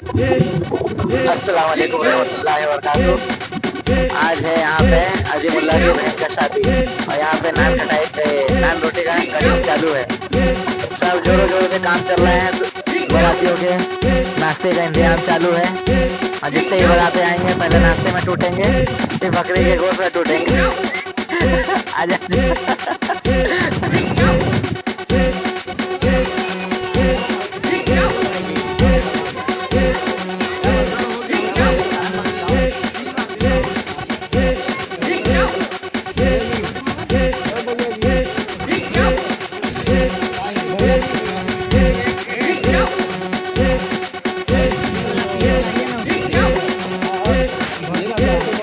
अस्सलाम वालेकुम रहमतुल्लाहि व बरकातुहू। आज है यहाँ पे अजीमुल्लाह की बहन का शादी और यहाँ पे नान रोटी का काम चालू है। सब जोरों जोरों से काम चल रहे हैं। बारातियों के नाश्ते का इंतजाम चालू है और जितने ही बाराते आएंगे पहले नाश्ते में टूटेंगे, फिर बकरी के गोश्त में टूटेंगे। आजा